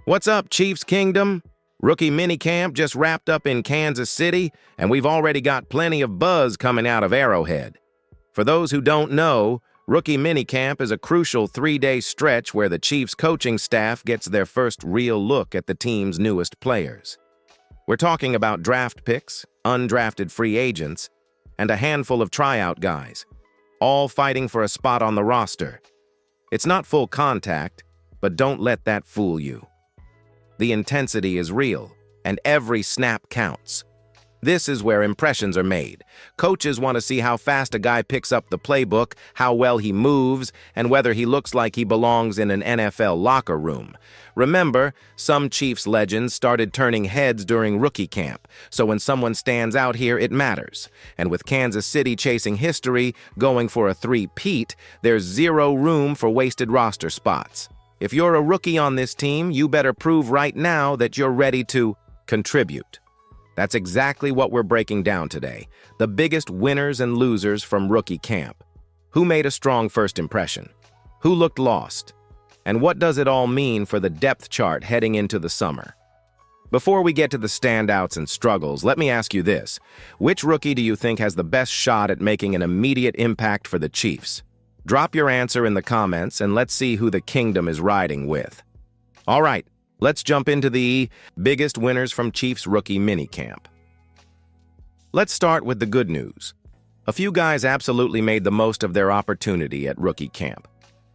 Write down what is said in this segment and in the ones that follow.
What's up, Chiefs Kingdom? Rookie minicamp just wrapped up in Kansas City, and we've already got plenty of buzz coming out of Arrowhead. For those who don't know, rookie minicamp is a crucial 3-day stretch where the Chiefs coaching staff gets their first real look at the team's newest players. We're talking about draft picks, undrafted free agents, and a handful of tryout guys, all fighting for a spot on the roster. It's not full contact, but don't let that fool you. The intensity is real, and every snap counts. This is where impressions are made. Coaches want to see how fast a guy picks up the playbook, how well he moves, and whether he looks like he belongs in an NFL locker room. Remember, some Chiefs legends started turning heads during rookie camp, so when someone stands out here, it matters. And with Kansas City chasing history, going for a three-peat, there's zero room for wasted roster spots. If you're a rookie on this team, you better prove right now that you're ready to contribute. That's exactly what we're breaking down today. The biggest winners and losers from rookie camp. Who made a strong first impression? Who looked lost? And what does it all mean for the depth chart heading into the summer? Before we get to the standouts and struggles, let me ask you this. Which rookie do you think has the best shot at making an immediate impact for the Chiefs? Drop your answer in the comments and let's see who the kingdom is riding with. All right, let's jump into the biggest winners from Chiefs rookie minicamp. Let's start with the good news. A few guys absolutely made the most of their opportunity at rookie camp.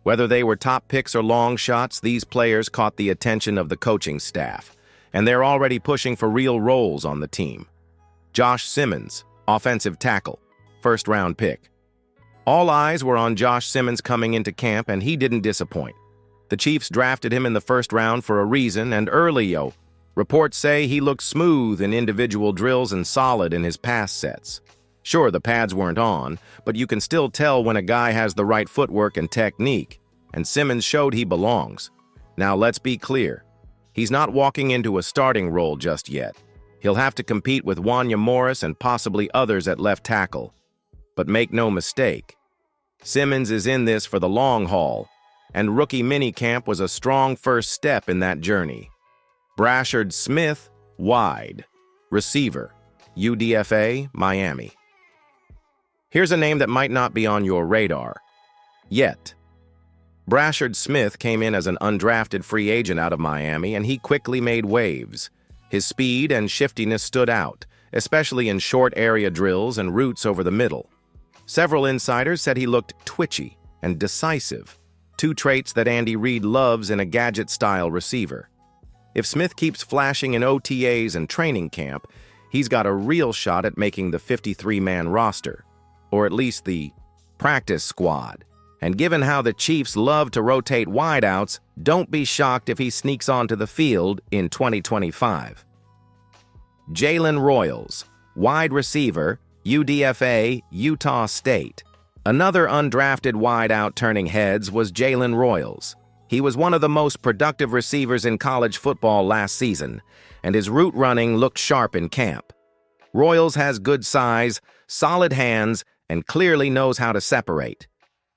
Whether they were top picks or long shots, these players caught the attention of the coaching staff, and they're already pushing for real roles on the team. Josh Simmons, offensive tackle, first-round pick. All eyes were on Josh Simmons coming into camp, and he didn't disappoint. The Chiefs drafted him in the first round for a reason, and early, reports say he looked smooth in individual drills and solid in his pass sets. Sure, the pads weren't on, but you can still tell when a guy has the right footwork and technique, and Simmons showed he belongs. Now let's be clear. He's not walking into a starting role just yet. He'll have to compete with Wanya Morris and possibly others at left tackle. But make no mistake, Simmons is in this for the long haul, and rookie minicamp was a strong first step in that journey. Brashard Smith, wide. Receiver, UDFA, Miami. Here's a name that might not be on your radar yet. Brashard Smith came in as an undrafted free agent out of Miami, and he quickly made waves. His speed and shiftiness stood out, especially in short area drills and routes over the middle. Several insiders said he looked twitchy and decisive, two traits that Andy Reid loves in a gadget-style receiver. If Smith keeps flashing in OTAs and training camp, he's got a real shot at making the 53-man roster, or at least the practice squad. And given how the Chiefs love to rotate wideouts, don't be shocked if he sneaks onto the field in 2025. Jalen Royals, wide receiver, UDFA, Utah State. Another undrafted wideout turning heads was Jalen Royals. He was one of the most productive receivers in college football last season, and his route running looked sharp in camp. Royals has good size, solid hands, and clearly knows how to separate.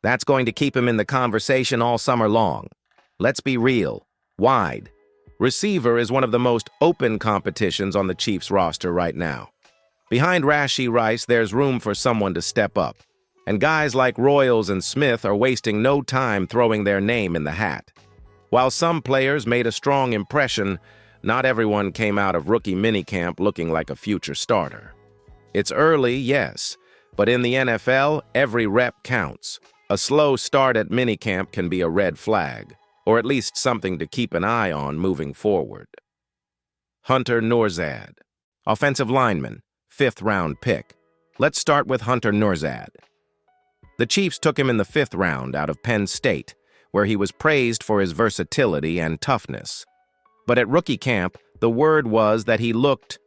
That's going to keep him in the conversation all summer long. Let's be real. Wide receiver is one of the most open competitions on the Chiefs roster right now. Behind Rashee Rice, there's room for someone to step up, and guys like Royals and Smith are wasting no time throwing their name in the hat. While some players made a strong impression, not everyone came out of rookie minicamp looking like a future starter. It's early, yes, but in the NFL, every rep counts. A slow start at minicamp can be a red flag, or at least something to keep an eye on moving forward. Hunter Nourzad, offensive lineman, 5th-round pick. Let's start with Hunter Nourzad. The Chiefs took him in the 5th round out of Penn State, where he was praised for his versatility and toughness. But at rookie camp, the word was that he looked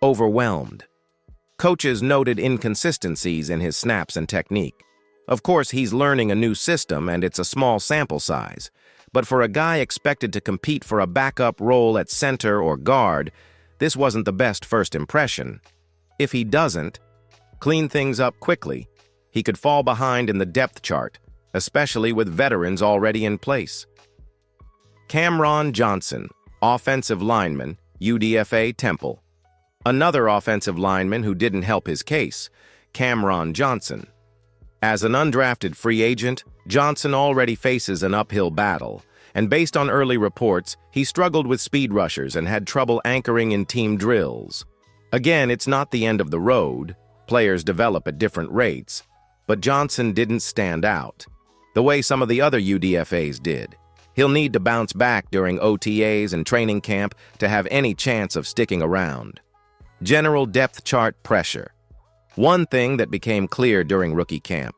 overwhelmed. Coaches noted inconsistencies in his snaps and technique. Of course, he's learning a new system and it's a small sample size, but for a guy expected to compete for a backup role at center or guard, this wasn't the best first impression. If he doesn't clean things up quickly, he could fall behind in the depth chart, especially with veterans already in place. Cameron Johnson, Offensive lineman, UDFA Temple. Another offensive lineman who didn't help his case, Cameron Johnson. As an undrafted free agent, Johnson already faces an uphill battle, and based on early reports, he struggled with speed rushers and had trouble anchoring in team drills. Again, it's not the end of the road. Players develop at different rates, but Johnson didn't stand out, the way some of the other UDFAs did. He'll need to bounce back during OTAs and training camp to have any chance of sticking around. General depth chart pressure. One thing that became clear during rookie camp.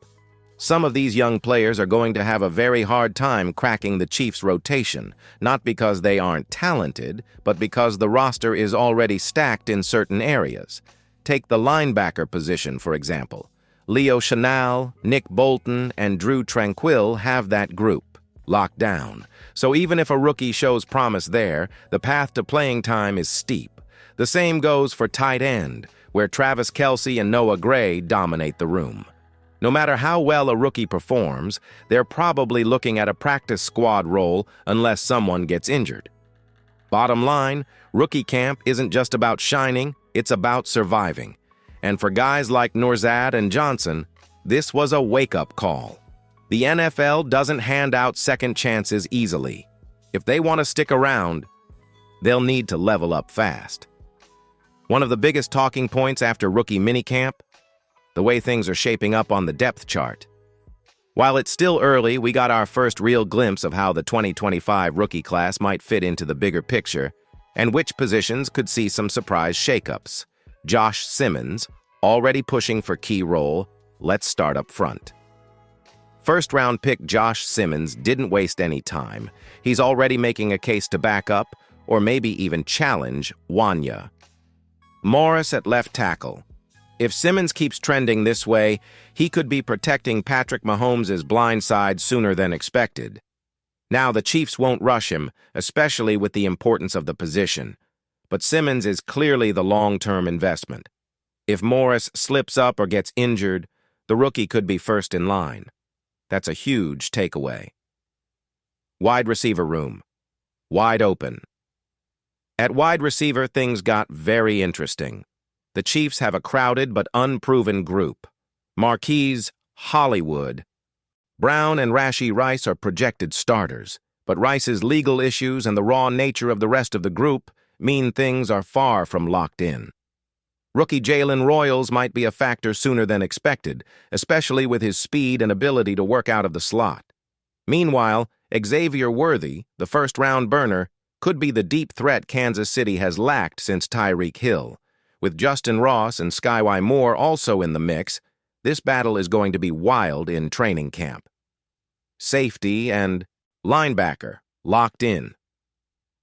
Some of these young players are going to have a very hard time cracking the Chiefs' rotation, not because they aren't talented, but because the roster is already stacked in certain areas. Take the linebacker position, for example. Leo Chenal, Nick Bolton, and Drew Tranquill have that group locked down. So even if a rookie shows promise there, the path to playing time is steep. The same goes for tight end, where Travis Kelce and Noah Gray dominate the room. No matter how well a rookie performs, they're probably looking at a practice squad role unless someone gets injured. Bottom line, rookie camp isn't just about shining, it's about surviving. And for guys like Nourzad and Johnson, this was a wake-up call. The NFL doesn't hand out second chances easily. If they want to stick around, they'll need to level up fast. One of the biggest talking points after rookie minicamp, the way things are shaping up on the depth chart. While it's still early, we got our first real glimpse of how the 2025 rookie class might fit into the bigger picture and which positions could see some surprise shakeups. Josh Simmons, already pushing for key role. Let's start up front. First-round pick Josh Simmons didn't waste any time. He's already making a case to back up, or maybe even challenge, Wanya. Morris at left tackle. If Simmons keeps trending this way, he could be protecting Patrick Mahomes' blind side sooner than expected. Now, the Chiefs won't rush him, especially with the importance of the position. But Simmons is clearly the long-term investment. If Morris slips up or gets injured, the rookie could be first in line. That's a huge takeaway. Wide receiver room. Wide open. At wide receiver, things got very interesting. The Chiefs have a crowded but unproven group. Marquise, Hollywood. Brown and Rashee Rice are projected starters, but Rice's legal issues and the raw nature of the rest of the group mean things are far from locked in. Rookie Jalen Royals might be a factor sooner than expected, especially with his speed and ability to work out of the slot. Meanwhile, Xavier Worthy, the first-round burner, could be the deep threat Kansas City has lacked since Tyreek Hill. With Justin Ross and Skyway Moore also in the mix, this battle is going to be wild in training camp. Safety and linebacker locked in.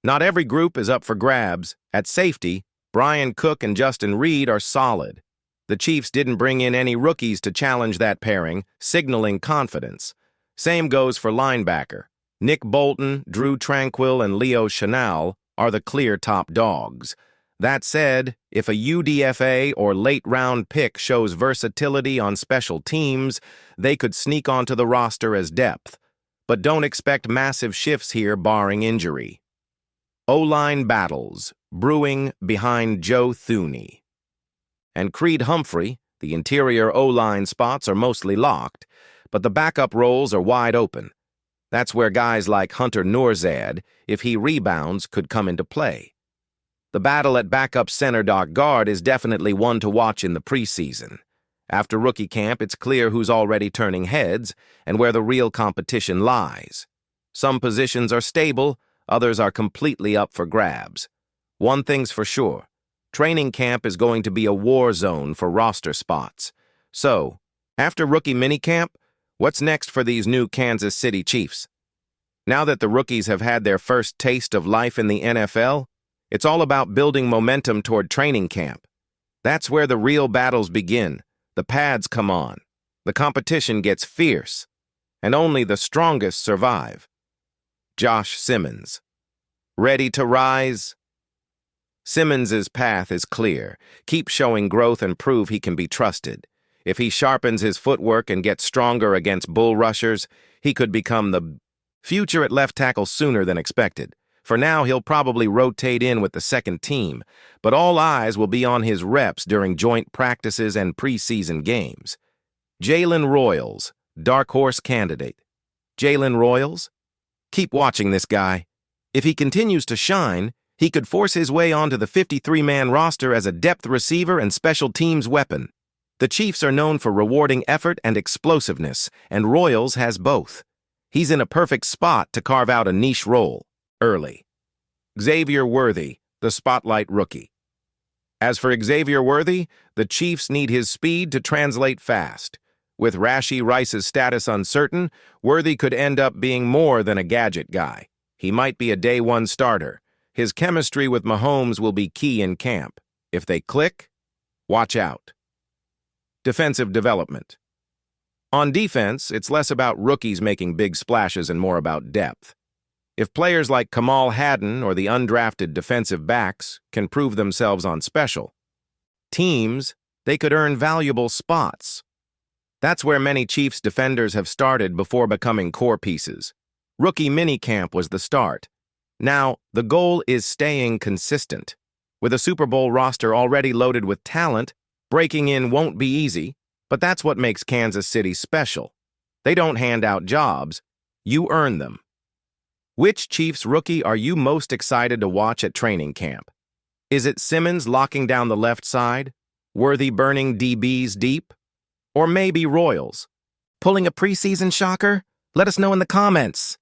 Not every group is up for grabs. At safety, Brian Cook and Justin Reed are solid. The Chiefs didn't bring in any rookies to challenge that pairing, signaling confidence. Same goes for linebacker. Nick Bolton, Drew Tranquill, and Leo Chenal are the clear top dogs. That said, if a UDFA or late-round pick shows versatility on special teams, they could sneak onto the roster as depth. But don't expect massive shifts here barring injury. O-line battles, brewing behind Joe Thuney. And Creed Humphrey, the interior O-line spots are mostly locked, but the backup roles are wide open. That's where guys like Hunter Nourzad, if he rebounds, could come into play. The battle at backup center-guard is definitely one to watch in the preseason. After rookie camp, it's clear who's already turning heads and where the real competition lies. Some positions are stable, others are completely up for grabs. One thing's for sure, training camp is going to be a war zone for roster spots. So, after rookie minicamp, what's next for these new Kansas City Chiefs? Now that the rookies have had their first taste of life in the NFL, it's all about building momentum toward training camp. That's where the real battles begin. The pads come on. The competition gets fierce. And only the strongest survive. Josh Simmons. Ready to rise? Simmons' path is clear. Keep showing growth and prove he can be trusted. If he sharpens his footwork and gets stronger against bull rushers, he could become the future at left tackle sooner than expected. For now, he'll probably rotate in with the second team, but all eyes will be on his reps during joint practices and preseason games. Jalen Royals, dark horse candidate. Jalen Royals? Keep watching this guy. If he continues to shine, he could force his way onto the 53-man roster as a depth receiver and special teams weapon. The Chiefs are known for rewarding effort and explosiveness, and Royals has both. He's in a perfect spot to carve out a niche role early. Xavier Worthy, the spotlight rookie. As for Xavier Worthy, the Chiefs need his speed to translate fast. With Rashee Rice's status uncertain, Worthy could end up being more than a gadget guy. He might be a day-one starter. His chemistry with Mahomes will be key in camp. If they click, watch out. Defensive development. On defense, it's less about rookies making big splashes and more about depth. If players like Kamal Hadden or the undrafted defensive backs can prove themselves on special teams, they could earn valuable spots. That's where many Chiefs defenders have started before becoming core pieces. Rookie minicamp was the start. Now, the goal is staying consistent. With a Super Bowl roster already loaded with talent, breaking in won't be easy, but that's what makes Kansas City special. They don't hand out jobs, you earn them. Which Chiefs rookie are you most excited to watch at training camp? Is it Simmons locking down the left side? Worthy burning DBs deep? Or maybe Royals? Pulling a preseason shocker? Let us know in the comments.